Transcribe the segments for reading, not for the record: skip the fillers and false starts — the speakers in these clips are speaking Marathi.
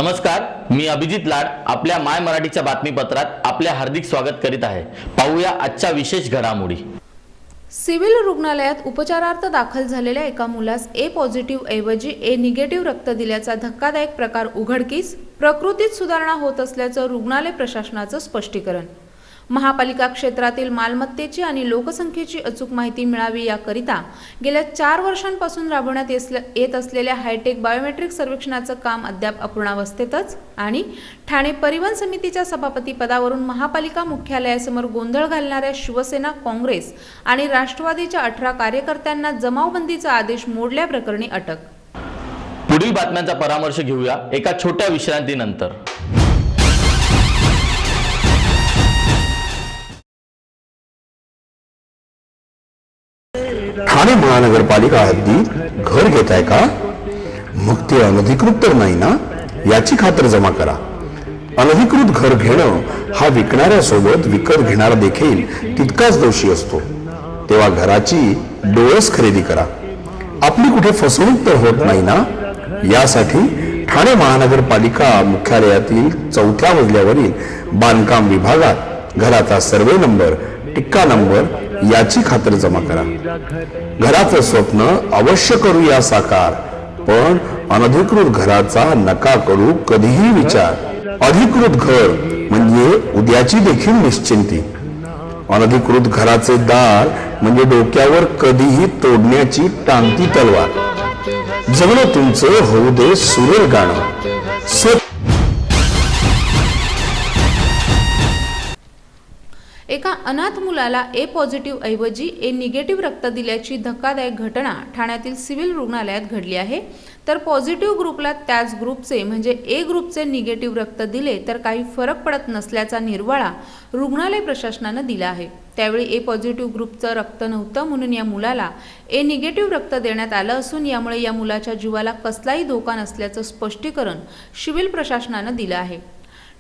नमस्कार, मी अभिजित लाड आपल्या माय मराठीच्या बातमीपत्रात आपले हार्दिक स्वागत करीत आहे। पाहूया आजच्या विशेष घडामोडी। सिव्हिल रुग्णालयात उपचारार्थ दाखल झालेल्या एका मुलास ए पॉझिटिव्ह ऐवजी ए निगेटिव्ह रक्त दिल्याचा धक्कादायक प्रकार उघडकीस, प्रकृतीत सुधारणा होत असल्याचं रुग्णालय प्रशासनाचं स्पष्टीकरण। महापालिका क्षेत्रातील मालमत्तेची आणि लोकसंख्येची अचूक माहिती मिळावी याकरिता गेल्या 4 वर्षांपासून राबवण्यात येत असलेल्या हायटेक बायोमेट्रिक सर्वेक्षणाचं काम अद्याप अपूर्णावस्थेतच आणि ठाणे परिवहन समितीच्या सभापती पदावरून महापालिका मुख्यालयासमोर गोंधळ घालणाऱ्या शिवसेना, काँग्रेस आणि राष्ट्रवादीच्या 18 कार्यकर्त्यांना जमावबंदीचा आदेश मोडल्याप्रकरणी अटक। पुढील बातम्यांचा परामर्श घेऊया एका छोट्या विश्रांतीनंतर। ठाणे महानगरपालिका हद्दीत घर घेताय का? मग ते अनधिकृत तर नाही ना, याची खातर जमा करा। अनधिकृत घर घेणं हा विकणाऱ्यासोबत विकत घेणारा देखील तितकाच दोषी असतो। तेव्हा घराची डोळस खरेदी करा। आपली कुठे फसवणूक तर होत नाही ना, यासाठी ठाणे महानगरपालिका मुख्यालयातील 4थ्या मजल्यावरील बांधकाम विभागात घराचा सर्वे नंबर, टिक्का नंबर याची खातर जमा करा। घराचं स्वप्न अवश्य करूया साकार, पण अनधिकृत घराचा नका करू कधीही विचार। अधिकृत घर म्हणजे उद्याची देखील निश्चिंती। अनधिकृत घराचे दार म्हणजे डोक्यावर कधीही तोडण्याची टांगती तलवार। जगणं तुमचं होऊ दे सुरेल गाणं। एका अनाथ मुलाला ए पॉझिटिव्ह ऐवजी ए निगेटिव्ह रक्त दिल्याची धक्कादायक घटना ठाण्यातील सिव्हिल रुग्णालयात घडली आहे। तर पॉझिटिव्ह ग्रुपला त्याच ग्रुपचे म्हणजे ए ग्रुपचे निगेटिव्ह रक्त दिले तर काही फरक पडत नसल्याचा निर्वाळा रुग्णालय प्रशासनानं दिला आहे। त्यावेळी ए पॉझिटिव्ह ग्रुपचं रक्त नव्हतं म्हणून या मुलाला ए निगेटिव्ह रक्त देण्यात आलं असून यामुळे या मुलाच्या जीवाला कसलाही धोका नसल्याचं स्पष्टीकरण सिव्हिल प्रशासनानं दिलं आहे।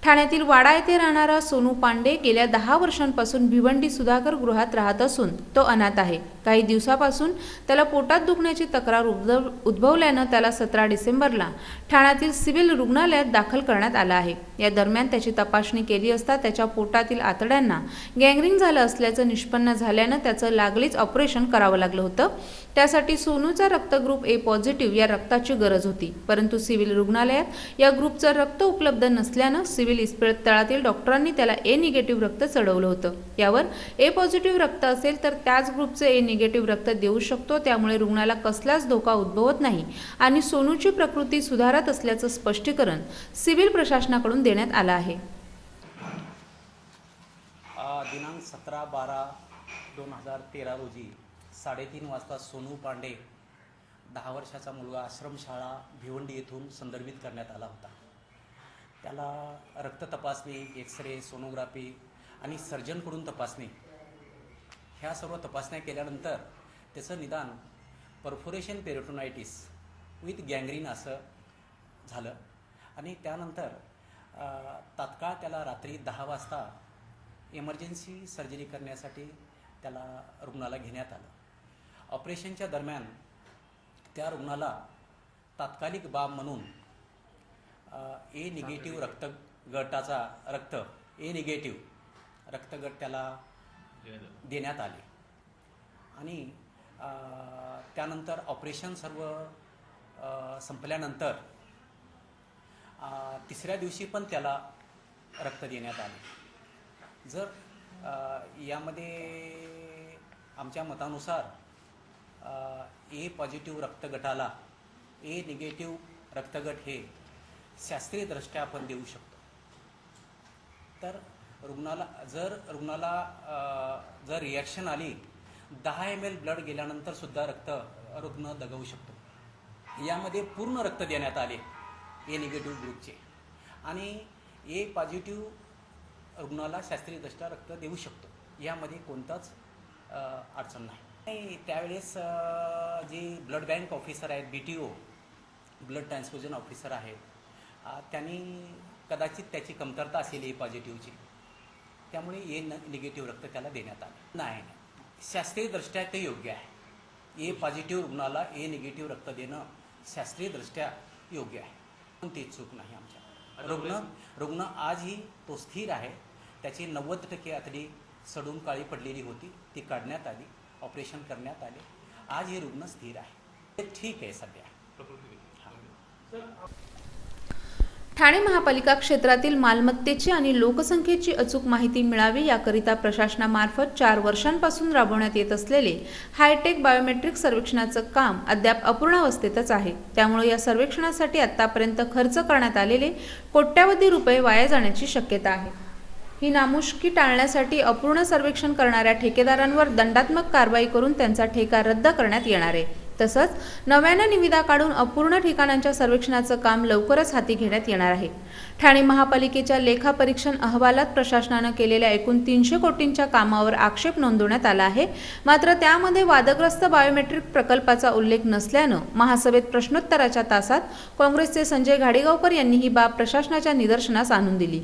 ठाण्यातील वाडा येथे राहणारा सोनू पांडे गेल्या 10 वर्षांपासून भिवंडी सुधाकर गृहात राहत असून तो अनाथ आहे। काही दिवसापासून त्याला पोटात दुखण्याची तक्रार उद्भवल्यानं त्याला 17 डिसेंबरला ठाण्यातील सिव्हिल रुग्णालयात दाखल करण्यात आलं आहे। या दरम्यान त्याची तपासणी केली असता त्याच्या पोटातील आतड्यांना गँग्रीन झालं असल्याचं निष्पन्न झाल्यानं त्याचं लागलीच ऑपरेशन करावं लागलं होतं। त्यासाठी सोनूचा रक्तग्रुप ए पॉझिटिव्ह या रक्ताची गरज होती, परंतु सिव्हिल रुग्णालयात या ग्रुपचं रक्त उपलब्ध नसल्यानं सिव्हिल इस्पितळातील डॉक्टरांनी त्याला ए निगेटिव्ह रक्त चढवलं होतं। यावर ए पॉझिटिव्ह रक्त असेल तर त्याच ग्रुपचे ए निगेटिव्ह रक्त देऊ शकतो, त्यामुळे रुग्णाला कसलाच धोका उद्भवत नाही आणि सोनूची प्रकृती सुधारत असल्याचं स्पष्टीकरण सिव्हिल प्रशासनाकडून देण्यात आलं आहे। दिनांक 17/12/2013 रोजी 3:30 वाजता सोनू पांडे 10 वर्षाचा मुलगा आश्रमशाळा भिवंडी येथून संदर्भित करण्यात आला होता। त्याला रक्त तपासणी, एक्सरे, सोनोग्राफी आणि सर्जनकडून तपासणी ह्या सर्व तपासण्या केल्यानंतर त्याचं निदान परफोरेशन पेरिटोनायटिस विथ गँग्रीन असं झालं आणि त्यानंतर तात्काळ त्याला रात्री 10 वाजता इमर्जन्सी सर्जरी करण्यासाठी त्याला रुग्णाला घेण्यात आलं। ऑपरेशनच्या दरम्यान त्या रुग्णाला तात्कालिक बाब म्हणून ए निगेटिव्ह रक्तगटाचा ए निगेटिव्ह रक्तगट त्याला देण्यात आले आणि त्यानंतर ऑपरेशन सर्व संपल्यानंतर 3ऱ्या दिवशी पण त्याला रक्त देण्यात आले। जर यामध्ये आमच्या मतानुसार ए पॉझिटिव्ह रक्तगटाला ए निगेटिव्ह रक्तगट हे शास्त्रीयदृष्ट्या आपण देऊ शकतो। तर रुग्णाला जर रिॲक्शन आली 10 ml ब्लड गेल्यानंतर सुद्धा रुग्ण दगावू शकतो। यामध्ये पूर्ण रक्त देण्यात आले ए निगेटिव्ह ग्रुपचे आणि ए पॉझिटिव्ह रुग्णाला शास्त्रीयदृष्ट्या रक्त देऊ शकतो। यामध्ये कोणताच अडचण नाही। त्यावेळेस जे ब्लड बँक ऑफिसर आहेत, BTO ब्लड ट्रान्सफ्युजन ऑफिसर आहेत, त्यांनी कदाचित त्याची कमतरता असेल ए पॉझिटिव्हची, त्यामुळे ए निगेटिव्ह रक्त त्याला देण्यात आलं नाही। शास्त्रीयदृष्ट्या ते योग्य आहे। ए पॉझिटिव्ह रुग्णाला ए निगेटिव्ह रक्त देणं शास्त्रीयदृष्ट्या योग्य आहे, पण ती चूक नाही आमच्या। रुग्ण आजही तो स्थिर आहे. त्याची 90% आतडी सडून काळी पडलेली होती, ती काढण्यात आली, ऑपरेशन करण्यात आले. आज हे रुग्ण स्थिर आहे, ते ठीक आहे सध्या. ठाणे महापालिका क्षेत्रातील मालमत्तेची आणि लोकसंख्येची अचूक माहिती मिळावी याकरिता प्रशासनामार्फत 4 वर्षांपासून राबवण्यात येत असलेले हायटेक बायोमेट्रिक सर्वेक्षणाचं काम अद्याप अपूर्णावस्थेतच आहे. त्यामुळे या सर्वेक्षणासाठी आतापर्यंत खर्च करण्यात आलेले कोट्यावधी रुपये वाया जाण्याची शक्यता आहे. ही नामुष्की टाळण्यासाठी अपूर्ण सर्वेक्षण करणाऱ्या ठेकेदारांवर दंडात्मक कारवाई करून त्यांचा ठेका रद्द करण्यात येणार आहे. तसंच नव्यानं निविदा काढून अपूर्ण ठिकाणांच्या सर्वेक्षणाचं काम लवकरच हाती घेण्यात येणार आहे. ठाणे महापालिकेच्या लेखापरीक्षण अहवालात प्रशासनानं केलेल्या एकूण 300 कोटींच्या कामावर आक्षेप नोंदवण्यात आला आहे. मात्र त्यामध्ये वादग्रस्त बायोमेट्रिक प्रकल्पाचा उल्लेख नसल्यानं महासभेत प्रश्नोत्तराच्या तासात काँग्रेसचे संजय घाडेगावकर यांनी ही बाब प्रशासनाच्या निदर्शनास आणून दिली.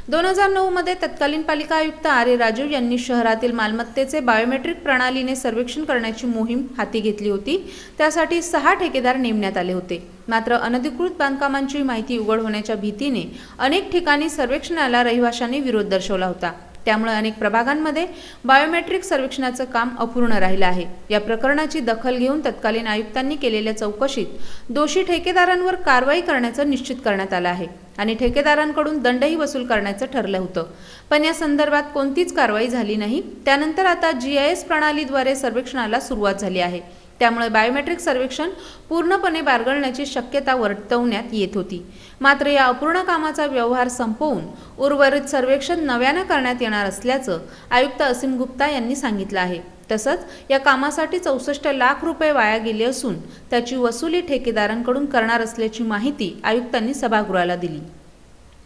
2009 मध्ये तत्कालीन पालिका आयुक्त आर. ए. राजू यांनी शहरातील मालमत्तेचे बायोमेट्रिक प्रणालीने सर्वेक्षण करण्याची मोहीम हाती घेतली होती. त्यासाठी 6 ठेकेदार नेमण्यात आले होते. मात्र अनधिकृत बांधकामांची माहिती उघड होण्याच्या भीतीने अनेक ठिकाणी सर्वेक्षणाला रहिवाशांनी विरोध दर्शवला होता. त्यामुळे अनेक प्रभागांमध्ये बायोमेट्रिक सर्वेक्षणाचं काम अपूर्ण राहिलं आहे. या प्रकरणाची दखल घेऊन तत्कालीन आयुक्तांनी केलेल्या चौकशीत दोषी ठेकेदारांवर कारवाई करण्याचं निश्चित करण्यात आलं आहे आणि ठेकेदारांकडून दंडही वसूल करण्याचं ठरलं होतं. पण या संदर्भात कोणतीच कारवाई झाली नाही. त्यानंतर आता GIS प्रणालीद्वारे सर्वेक्षणाला सुरुवात झाली आहे. त्यामुळे बायोमेट्रिक सर्वेक्षण पूर्णपणे बारगळण्याची शक्यता वर्तवण्यात येत होती. मात्र या अपूर्ण कामाचा व्यवहार संपवून उर्वरित सर्वेक्षण नव्यानं करण्यात येणार असल्याचं आयुक्त असीम गुप्ता यांनी सांगितलं आहे. तसंच या कामासाठी 64 लाख रुपये वाया गेले असून त्याची वसुली ठेकेदारांकडून करणार असल्याची माहिती आयुक्तांनी सभागृहाला दिली.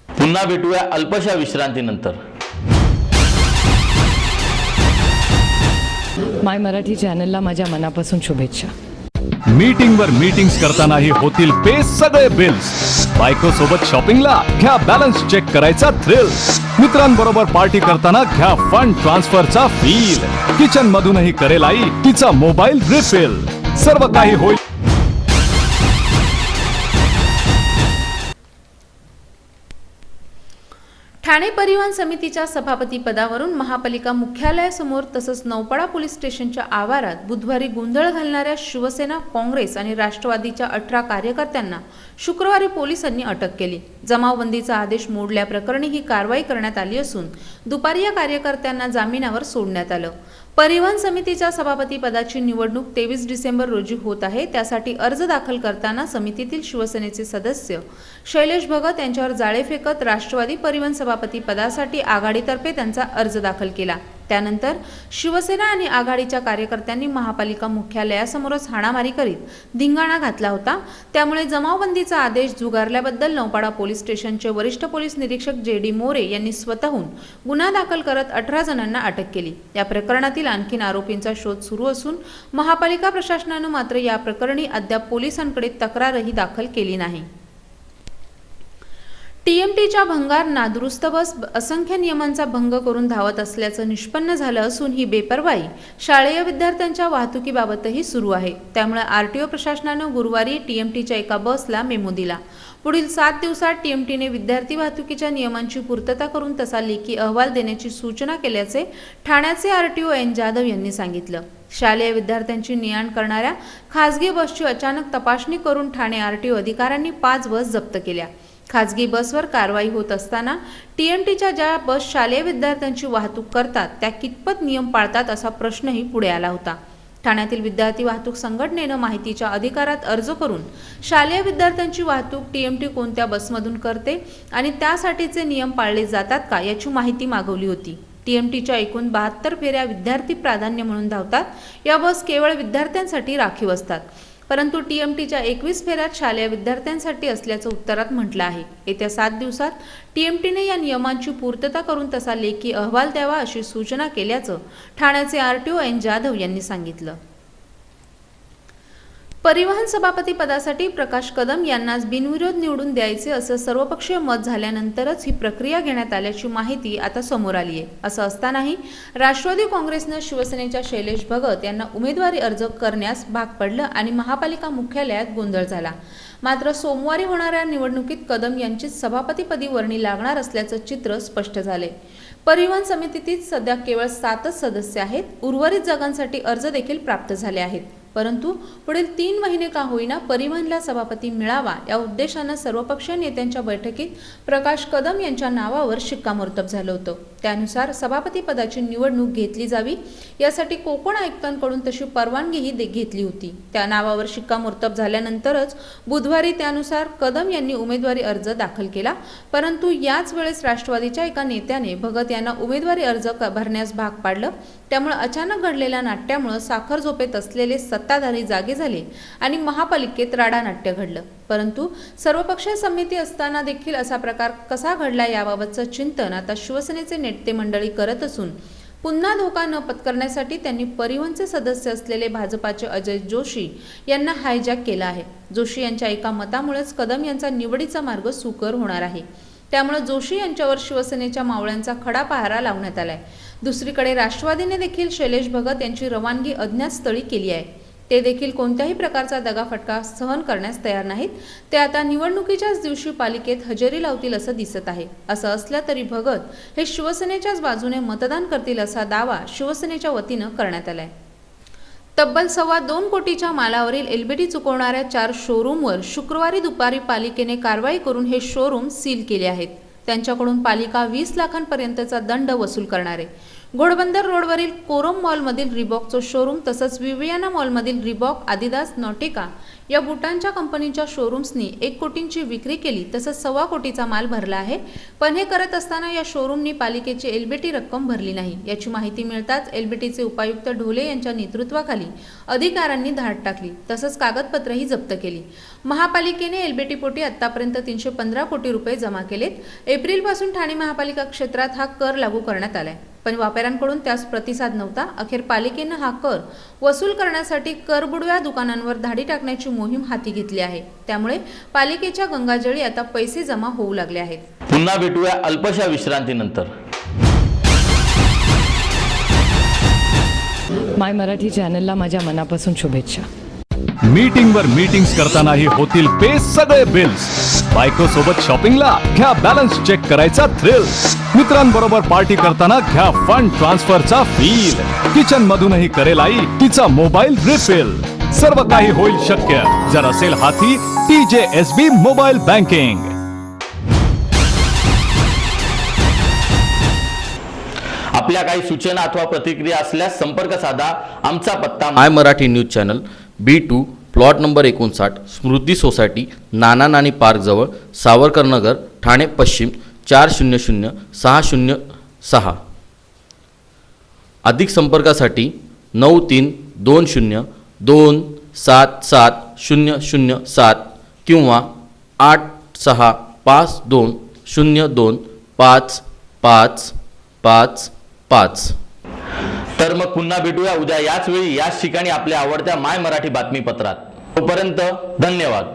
पुन्हा भेटूया अल्पशा विश्रांतीनंतर. माय मराठी चॅनलला माझ्या मनापासून शुभेच्छा. मीटिंगवर मीटिंग्स करतानाही होतील पे सगळे बिल्स. बायको सोबत शॉपिंगला घ्या बॅलन्स चेक करायचा थ्रिल. मित्रांबरोबर पार्टी करताना घ्या फंड ट्रान्सफरचा फील. किचन मधूनही करेल आई तिचा मोबाईल रिफिल. सर्व काही होईल. ठाणे परिवहन समितीच्या सभापती पदावरून महापालिका मुख्यालयासमोर तसंच नौपाडा पोलीस स्टेशनच्या आवारात बुधवारी गोंधळ घालणाऱ्या शिवसेना, काँग्रेस आणि राष्ट्रवादीच्या 18 कार्यकर्त्यांना शुक्रवारी पोलिसांनी अटक केली. जमावबंदीचा आदेश मोडल्याप्रकरणी ही कारवाई करण्यात आली असून दुपारी या कार्यकर्त्यांना जामिनावर सोडण्यात आलं. परिवहन समितीच्या सभापती पदाची निवडणूक 23 डिसेंबर रोजी होत आहे. त्यासाठी अर्ज दाखल करताना समितीतील शिवसेनेचे सदस्य शैलेश भगत यांच्यावर जाळे फेकत राष्ट्रवादी परिवहन सभापती पदासाठी आघाडीतर्फे त्यांचा अर्ज दाखल केला. त्यानंतर शिवसेना आणि आघाडीच्या कार्यकर्त्यांनी महापालिका मुख्यालयासमोरच हाणामारी करीत धिंगाणा घातला होता. त्यामुळे जमावबंदीचा आदेश झुगारल्याबद्दल नौपाडा पोलीस स्टेशनचे वरिष्ठ पोलीस निरीक्षक JD मोरे यांनी स्वतःहून गुन्हा दाखल करत 18 जणांना अटक केली. या प्रकरणातील आणखी आरोपींचा शोध सुरू असून महापालिका प्रशासनानं मात्र या प्रकरणी अद्याप पोलिसांकडे तक्रारही दाखल केली नाही. TMTच्या भंगार नादुरुस्त बस असंख्य नियमांचा भंग करून धावत असल्याचं निष्पन्न झालं असून ही बेपर्वाई शालेय विद्यार्थ्यांच्या वाहतुकीबाबतही सुरू आहे. त्यामुळे RTO प्रशासनानं गुरुवारी TMTच्या एका बसला मेमो दिला. पुढील 7 दिवसात TMTने विद्यार्थी वाहतुकीच्या नियमांची पूर्तता करून तसा लेखी अहवाल देण्याची सूचना केल्याचे ठाण्याचे RTO N. जाधव यांनी सांगितलं. शालेय विद्यार्थ्यांची ने-आण करणाऱ्या खासगी बसची अचानक तपासणी करून ठाणे RTO अधिकाऱ्यांनी 5 बस जप्त केल्या. खासगी बसवर कारवाई होत असताना TMTच्या ज्या बस शालेय विद्यार्थ्यांची वाहतूक करतात त्या कितपत नियम पाळतात असा प्रश्नही पुढे आला होता. ठाण्यातील विद्यार्थी वाहतूक संघटनेनं माहितीच्या अधिकारात अर्ज करून शालेय विद्यार्थ्यांची वाहतूक TMT कोणत्या बसमधून करते आणि त्यासाठीचे नियम पाळले जातात का याची माहिती मागवली होती. TMTच्या एकूण 72 फेऱ्या विद्यार्थी प्राधान्य म्हणून धावतात. या बस केवळ विद्यार्थ्यांसाठी राखीव असतात. परंतु TMTच्या 21 फेऱ्यात शालेय विद्यार्थ्यांसाठी असल्याचं उत्तरात म्हटलं आहे. येत्या 7 दिवसात TMTने या नियमांची पूर्तता करून तसा लेखी अहवाल द्यावा अशी सूचना केल्याचं ठाण्याचे RTO N. जाधव यांनी सांगितलं. परिवहन सभापती पदासाठी प्रकाश कदम यांनाच बिनविरोध निवडून द्यायचे असं सर्वपक्षीय मत झाल्यानंतरच ही प्रक्रिया घेण्यात आल्याची माहिती आता समोर आली आहे. असं असतानाही राष्ट्रवादी काँग्रेसनं शिवसेनेच्या शैलेश भगत यांना उमेदवारी अर्ज करण्यास भाग पडलं आणि महापालिका मुख्यालयात गोंधळ झाला. मात्र सोमवारी होणाऱ्या निवडणुकीत कदम यांचीच सभापतीपदी वर्णी लागणार असल्याचं चित्र स्पष्ट झाले. परिवहन समितीतील सध्या केवळ 7च सदस्य आहेत. उर्वरित जागांसाठी अर्ज देखील प्राप्त झाले आहेत. परंतु पुढील 3 महिने का होईना परिवहनला सभापती मिळावा या उद्देशानं सर्वपक्षीय नेत्यांच्या बैठकीत प्रकाश कदम यांच्या नावावर शिक्कामोर्तब झालं होतं. त्यानुसार सभापती पदाची निवडणूक घेतली जावी यासाठी कोकण आयुक्तांकडून तशी परवानगीही घेतली होती. त्या नावावर शिक्कामोर्तब झाल्यानंतरच बुधवारी त्यानुसार कदम यांनी उमेदवारी अर्ज दाखल केला. परंतु याच वेळेस राष्ट्रवादीच्या एका नेत्याने भगत यांना उमेदवारी अर्ज भरण्यास भाग पाडलं. त्यामुळे अचानक घडलेल्या नाट्यामुळे साखर झोपेत असलेले सत्ताधारी जागे झाले आणि महापालिकेत राडानाट्य घडलं. परंतु सर्वपक्षीय समिती असताना देखील असा प्रकार कसा घडला याबाबतचं चिंतन आता शिवसेनेचे नेते मंडळी करत असून पुन्हा धोका न पत्करण्यासाठी त्यांनी परिवहनचे सदस्य असलेले भाजपाचे अजय जोशी यांना हायजॅक केला आहे. जोशी यांच्या एका मतामुळेच कदम यांचा निवडीचा मार्ग सुकर होणार आहे. त्यामुळे जोशी यांच्यावर शिवसेनेच्या मावळ्यांचा खडा पहारा लावण्यात आलाय. दुसरीकडे राष्ट्रवादीने देखील शैलेश भगत यांची रवानगी अज्ञात स्थळी केली आहे. ते देखील कोणत्याही प्रकारचा दगाफटका सहन करण्यास तयार नाहीत. ते आता निवडणुकीच्याच दिवशी पालिकेत हजेरी लावतील असं दिसत आहे. असं असलं तरी भगत हे शिवसेनेच्याच बाजूने मतदान करतील असा दावा शिवसेनेच्या वतीनं करण्यात आलाय. तब्बल 2.25 कोटीच्या मालावरील एलबीटी चुकवणाऱ्या 4 शोरूमवर शुक्रवारी दुपारी पालिकेने कारवाई करून हे शोरूम सील केले आहेत. त्यांच्याकडून पालिका 20 लाखांपर्यंतचा दंड वसूल करणार आहे. घोडबंदर रोडवरील कोरम मॉलमधील रिबॉकचं शोरूम तसंच विवियाना मॉलमधील रिबॉक, आदिदास, नॉटिका या बुटांच्या कंपनीच्या शोरूम्सनी 1 कोटींची विक्री केली. तसंच 1.25 कोटीचा माल भरला आहे. पण हे करत असताना या शोरूमनी पालिकेची एलबीटी रक्कम भरली नाही. याची माहिती मिळताच एलबीटीचे उपायुक्त ढोले यांच्या नेतृत्वाखाली अधिकाऱ्यांनी धाड टाकली. तसंच कागदपत्रही जप्त केली. महापालिकेने एलबीटी पोटी आतापर्यंत 315 कोटी रुपये जमा केलेत. एप्रिलपासून ठाणे महापालिका क्षेत्रात हा कर लागू करण्यात आलाय. पण व्यापाऱ्यांकडून त्यास प्रतिसाद नव्हता. अखेर पालिकेनं हा कर वसूल करण्यासाठी करबुडव्या दुकानांवर धाडी टाकण्याची मोहीम हाती घेतली आहे. त्यामुळे पालिकेच्या गंगाजळी आता पैसे जमा होऊ लागले आहेत. पुन्हा भेटूया अल्पशा विश्रांतीनंतर. माय मराठी चॅनलला माझ्या मनापासून शुभेच्छा. मीटिंगवर मीटिंग्स करतानाही होतील पे सगळे बिल्स. बायको सोबत शॉपिंगला घ्या बॅलन्स चेक करायचा थ्रिल. मित्रांबरोबर पार्टी करताना घ्या फंड ट्रान्सफरचा फील. किचन मधूनही करेल आई तिचा मोबाईल रिफिल. सर्व काही होईल शक्य जर असेल हाती TJSB मोबाईल बँकिंग. आपल्या काही सूचना अथवा प्रतिक्रिया असल्यास संपर्क साधा. आमचा पत्ता my Marathi news channel B2 plot number 59 Smruti society Nana Nani park जवळ सावरकर नगर ठाणे पश्चिम 400606. अधिक संपर्कासाठी 9320277007 किंवा 8652025555. तर मग पुन्हा भेटूया उद्या याच वेळी याच ठिकाणी आपल्या आवडत्या माय मराठी बातमीपत्रात. तोपर्यंत धन्यवाद.